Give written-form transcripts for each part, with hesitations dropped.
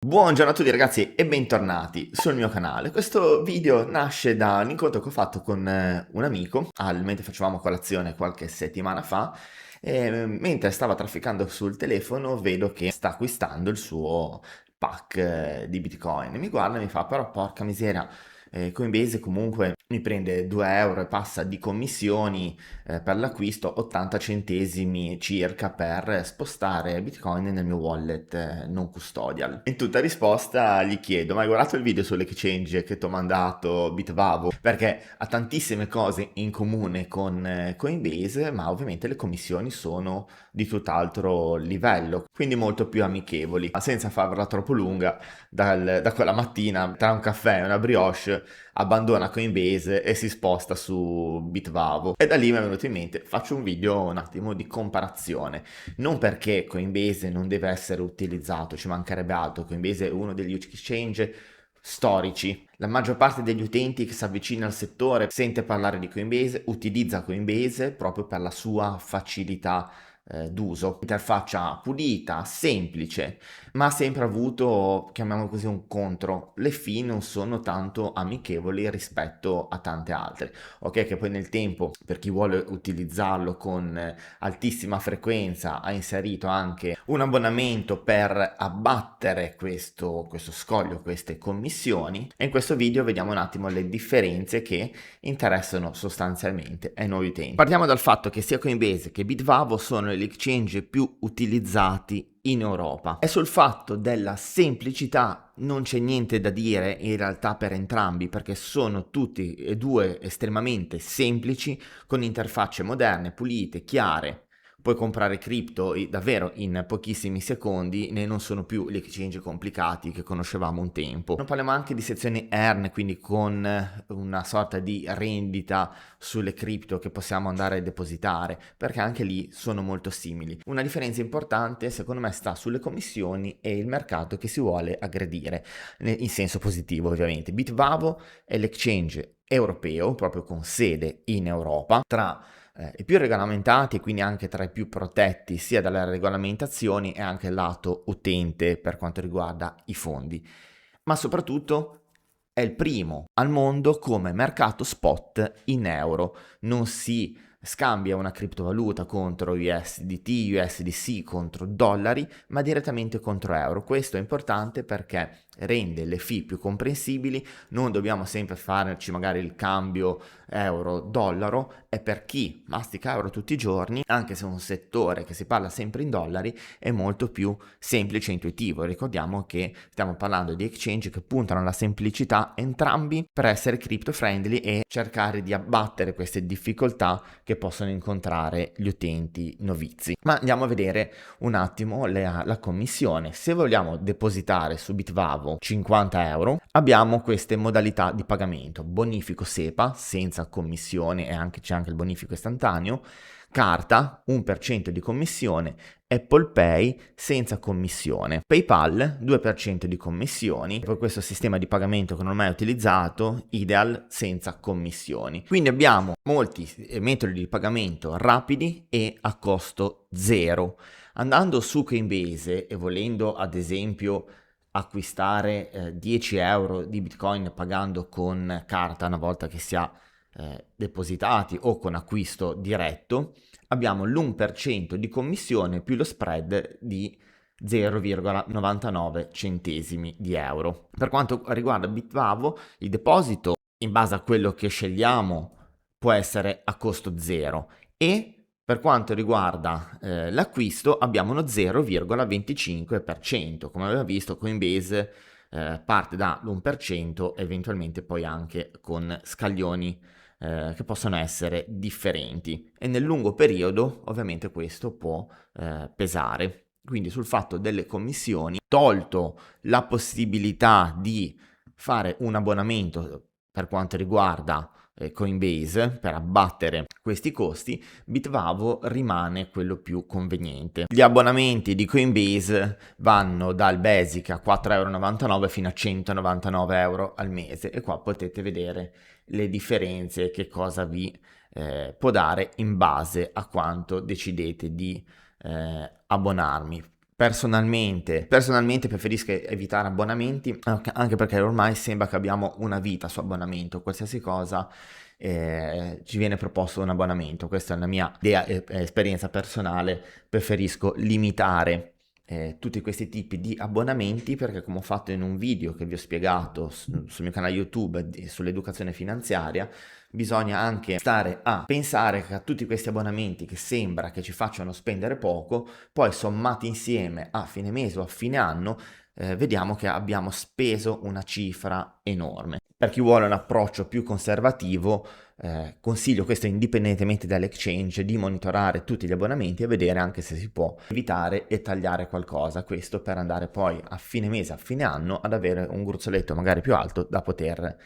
Buongiorno a tutti ragazzi e bentornati sul mio canale. Questo video nasce da un incontro che ho fatto con un amico mentre facevamo colazione qualche settimana fa e mentre stava trafficando sul telefono vedo che sta acquistando il suo pack di Bitcoin. Mi guarda e mi fa però porca miseria, Coinbase comunque mi prende 2 euro e passa di commissioni per l'acquisto, 80 centesimi circa per spostare Bitcoin nel mio wallet non custodial. In tutta risposta gli chiedo: ma hai guardato il video sull'exchange che ti ho mandato Bitvavo? Perché ha tantissime cose in comune con Coinbase, ma ovviamente le commissioni sono di tutt'altro livello, quindi molto più amichevoli. Ma senza farla troppo lunga, da quella mattina, tra un caffè e una brioche, abbandona Coinbase e si sposta su Bitvavo. E da lì mi è venuto in mente, faccio un video un attimo di comparazione. Non perché Coinbase non deve essere utilizzato, ci mancherebbe altro. Coinbase è uno degli exchange storici. La maggior parte degli utenti che si avvicina al settore sente parlare di Coinbase, utilizza Coinbase proprio per la sua facilità d'uso. Interfaccia pulita, semplice, ma ha sempre avuto, chiamiamolo così, un contro. Le fee non sono tanto amichevoli rispetto a tante altre. Ok, che poi nel tempo, per chi vuole utilizzarlo con altissima frequenza, ha inserito anche un abbonamento per abbattere questo scoglio, queste commissioni. E in questo video vediamo un attimo le differenze che interessano sostanzialmente ai nuovi utenti. Partiamo dal fatto che sia Coinbase che Bitvavo sono gli exchange più utilizzati in Europa. E sul fatto della semplicità non c'è niente da dire in realtà per entrambi, perché sono tutti e due estremamente semplici, con interfacce moderne, pulite, chiare. Puoi comprare cripto davvero in pochissimi secondi, ne non sono più gli exchange complicati che conoscevamo un tempo. Non parliamo anche di sezioni earn, quindi con una sorta di rendita sulle cripto che possiamo andare a depositare, perché anche lì sono molto simili. Una differenza importante secondo me sta sulle commissioni e il mercato che si vuole aggredire, in senso positivo ovviamente. Bitvavo è l'exchange europeo, proprio con sede in Europa, tra i più regolamentati e quindi anche tra i più protetti sia dalle regolamentazioni e anche lato utente per quanto riguarda i fondi, ma soprattutto è il primo al mondo come mercato spot in euro. Non si scambia una criptovaluta contro USDT, USDC, contro dollari, ma direttamente contro euro. Questo è importante perché rende le fee più comprensibili, non dobbiamo sempre farci magari il cambio euro-dollaro, e per chi mastica euro tutti i giorni, anche se è un settore che si parla sempre in dollari, è molto più semplice e intuitivo. Ricordiamo che stiamo parlando di exchange che puntano alla semplicità entrambi per essere crypto friendly e cercare di abbattere queste difficoltà che possono incontrare gli utenti novizi. Ma andiamo a vedere un attimo la commissione. Se vogliamo depositare su Bitvavo 50 euro, abbiamo queste modalità di pagamento: bonifico SEPA senza commissione e c'è anche il bonifico istantaneo, carta 1% di commissione, Apple Pay senza commissione, PayPal 2% di commissioni. Per questo sistema di pagamento che non ho mai utilizzato, Ideal senza commissioni. Quindi abbiamo molti metodi di pagamento rapidi e a costo zero. Andando su Coinbase e volendo ad esempio acquistare 10 euro di Bitcoin pagando con carta una volta che si ha depositati o con acquisto diretto, abbiamo l'1% di commissione più lo spread di 0,99 centesimi di euro. Per quanto riguarda Bitvavo, il deposito in base a quello che scegliamo può essere a costo zero, e per quanto riguarda l'acquisto abbiamo uno 0,25%. Come aveva visto, Coinbase parte dall'1%, eventualmente poi anche con scaglioni che possono essere differenti, e nel lungo periodo ovviamente questo può pesare. Quindi sul fatto delle commissioni, tolto la possibilità di fare un abbonamento per quanto riguarda Coinbase per abbattere questi costi, Bitvavo rimane quello più conveniente. Gli abbonamenti di Coinbase vanno dal basic a 4,99 € fino a 199 euro al mese, e qua potete vedere le differenze, che cosa vi può dare in base a quanto decidete di abbonarmi. Personalmente preferisco evitare abbonamenti, anche perché ormai sembra che abbiamo una vita su abbonamento, qualsiasi cosa ci viene proposto un abbonamento. Questa è una mia idea e esperienza personale, preferisco limitare tutti questi tipi di abbonamenti, perché come ho fatto in un video che vi ho spiegato sul mio canale YouTube sull'educazione finanziaria, bisogna anche stare a pensare che a tutti questi abbonamenti che sembra che ci facciano spendere poco, poi sommati insieme a fine mese o a fine anno, vediamo che abbiamo speso una cifra enorme. Per chi vuole un approccio più conservativo, consiglio, questo indipendentemente dall'exchange, di monitorare tutti gli abbonamenti e vedere anche se si può evitare e tagliare qualcosa, questo per andare poi a fine mese, a fine anno, ad avere un gruzzoletto magari più alto da poter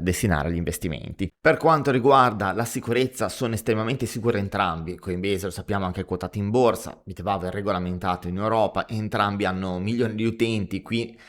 destinare agli investimenti. Per quanto riguarda la sicurezza, sono estremamente sicuri entrambi. Coinbase, lo sappiamo, anche quotati in borsa, Bitbavo è regolamentato in Europa, entrambi hanno milioni di utenti. Qui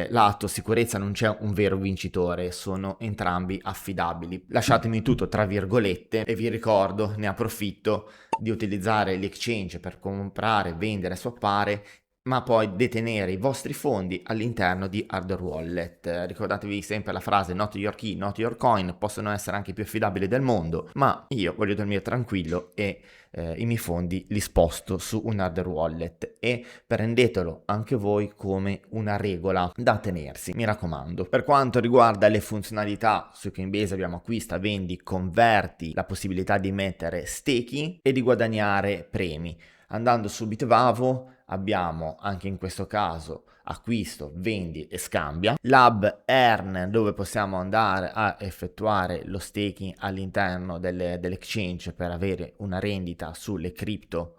lato sicurezza non c'è un vero vincitore, sono entrambi affidabili. Lasciatemi tutto tra virgolette e vi ricordo, ne approfitto, di utilizzare l'exchange per comprare, vendere, swappare, ma poi detenere i vostri fondi all'interno di hardware wallet. Ricordatevi sempre la frase not your key, not your coin, possono essere anche i più affidabili del mondo, ma io voglio dormire tranquillo e i miei fondi li sposto su un hardware wallet, e prendetelo anche voi come una regola da tenersi, mi raccomando. Per quanto riguarda le funzionalità, su Coinbase abbiamo acquista, vendi, converti, la possibilità di mettere staking e di guadagnare premi. Andando su Bitbavo abbiamo anche in questo caso acquisto, vendi e scambia, l'hub Earn, dove possiamo andare a effettuare lo staking all'interno dell'exchange per avere una rendita sulle cripto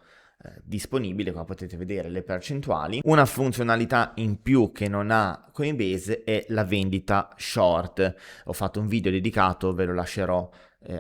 disponibile, come potete vedere le percentuali. Una funzionalità in più che non ha Coinbase è la vendita short. Ho fatto un video dedicato, ve lo lascerò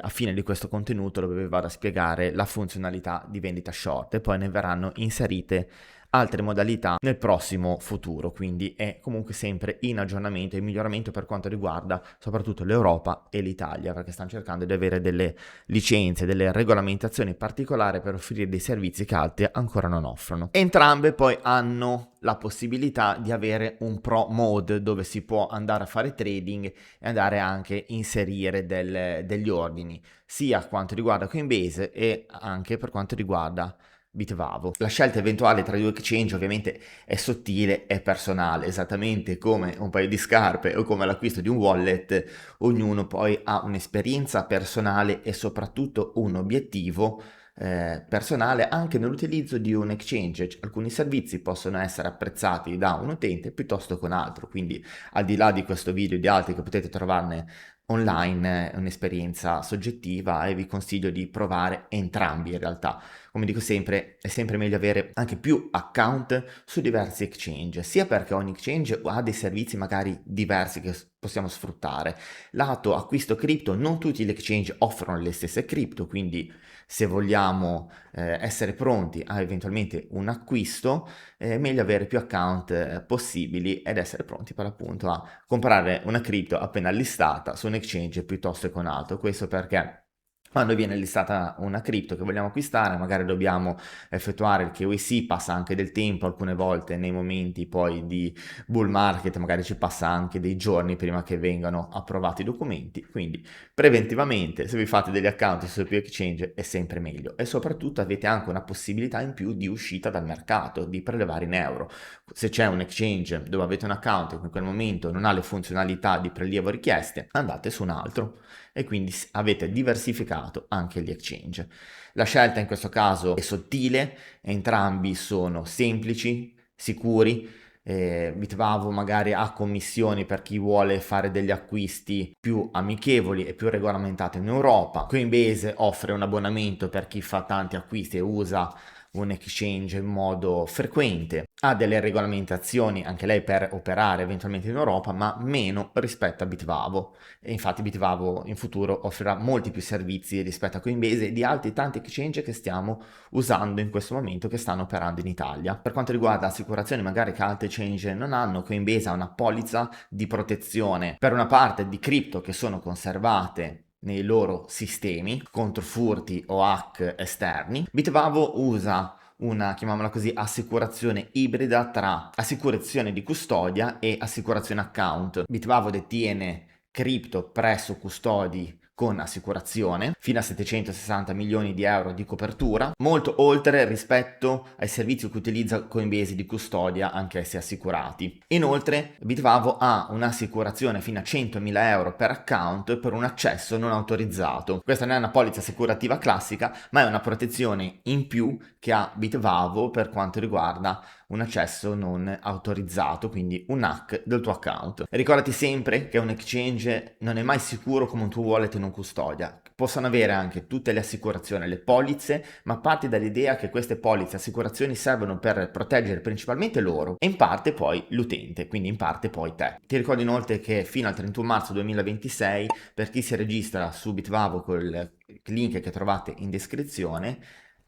a fine di questo contenuto, dove vi vado a spiegare la funzionalità di vendita short, e poi ne verranno inserite altre modalità nel prossimo futuro, quindi è comunque sempre in aggiornamento e miglioramento per quanto riguarda soprattutto l'Europa e l'Italia, perché stanno cercando di avere delle licenze, delle regolamentazioni particolari per offrire dei servizi che altri ancora non offrono. Entrambe poi hanno la possibilità di avere un pro mode, dove si può andare a fare trading e andare anche a inserire degli ordini, sia quanto riguarda Coinbase e anche per quanto riguarda Bitbavo. La scelta eventuale tra i due exchange ovviamente è sottile e personale, esattamente come un paio di scarpe o come l'acquisto di un wallet. Ognuno poi ha un'esperienza personale e soprattutto un obiettivo personale anche nell'utilizzo di un exchange. Alcuni servizi possono essere apprezzati da un utente piuttosto che un altro, quindi al di là di questo video e di altri che potete trovarne online, è un'esperienza soggettiva e vi consiglio di provare entrambi in realtà. Come dico sempre, è sempre meglio avere anche più account su diversi exchange, sia perché ogni exchange ha dei servizi magari diversi che possiamo sfruttare. Lato acquisto cripto, non tutti gli exchange offrono le stesse cripto, quindi se vogliamo essere pronti a eventualmente un acquisto, è meglio avere più account possibili ed essere pronti per appunto a comprare una cripto appena listata su un exchange piuttosto che un altro. Questo perché quando viene listata una cripto che vogliamo acquistare, magari dobbiamo effettuare il KYC, passa anche del tempo, alcune volte nei momenti poi di bull market magari ci passa anche dei giorni prima che vengano approvati i documenti, quindi preventivamente se vi fate degli account su più exchange è sempre meglio, e soprattutto avete anche una possibilità in più di uscita dal mercato, di prelevare in euro. Se c'è un exchange dove avete un account che in quel momento non ha le funzionalità di prelievo richieste, andate su un altro e quindi avete diversificato anche gli exchange. La scelta in questo caso è sottile, entrambi sono semplici, sicuri. Bitbavo magari ha commissioni per chi vuole fare degli acquisti più amichevoli e più regolamentati in Europa. Coinbase offre un abbonamento per chi fa tanti acquisti e usa un exchange in modo frequente, ha delle regolamentazioni anche lei per operare eventualmente in Europa, ma meno rispetto a Bitbavo, e infatti Bitbavo in futuro offrirà molti più servizi rispetto a Coinbase e di altri tanti exchange che stiamo usando in questo momento, che stanno operando in Italia. Per quanto riguarda assicurazioni magari che altri exchange non hanno, Coinbase ha una polizza di protezione per una parte di cripto che sono conservate nei loro sistemi contro furti o hack esterni. Bitbavo usa una, chiamiamola così, assicurazione ibrida tra assicurazione di custodia e assicurazione account. Bitvavo detiene cripto presso custodi con assicurazione, fino a 760 milioni di euro di copertura, molto oltre rispetto ai servizi che utilizza Coinbase di custodia, anch'essi assicurati. Inoltre, Bitvavo ha un'assicurazione fino a 100.000 euro per account per un accesso non autorizzato. Questa non è una polizza assicurativa classica, ma è una protezione in più che ha Bitvavo per quanto riguarda un accesso non autorizzato, quindi un hack del tuo account. Ricordati sempre che un exchange non è mai sicuro come un tuo wallet non custodia. Possono avere anche tutte le assicurazioni, le polizze, ma parti dall'idea che queste polizze, assicurazioni servono per proteggere principalmente loro e in parte poi l'utente, quindi in parte poi te. Ti ricordo inoltre che fino al 31 marzo 2026, per chi si registra su Bitvavo col link che trovate in descrizione,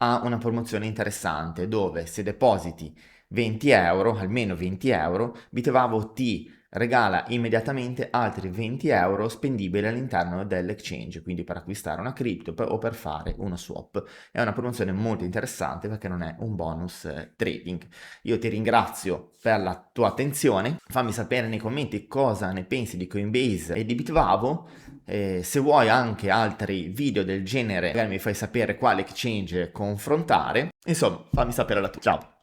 ha una promozione interessante dove se depositi 20 euro, almeno 20 euro, Bitvavo ti regala immediatamente altri 20 euro spendibili all'interno dell'exchange, quindi per acquistare una cripto o per fare uno swap. È una promozione molto interessante perché non è un bonus trading. Io ti ringrazio per la tua attenzione, fammi sapere nei commenti cosa ne pensi di Coinbase e di Bitvavo. Se vuoi anche altri video del genere, magari mi fai sapere quale exchange confrontare. Insomma, fammi sapere la tua. Ciao!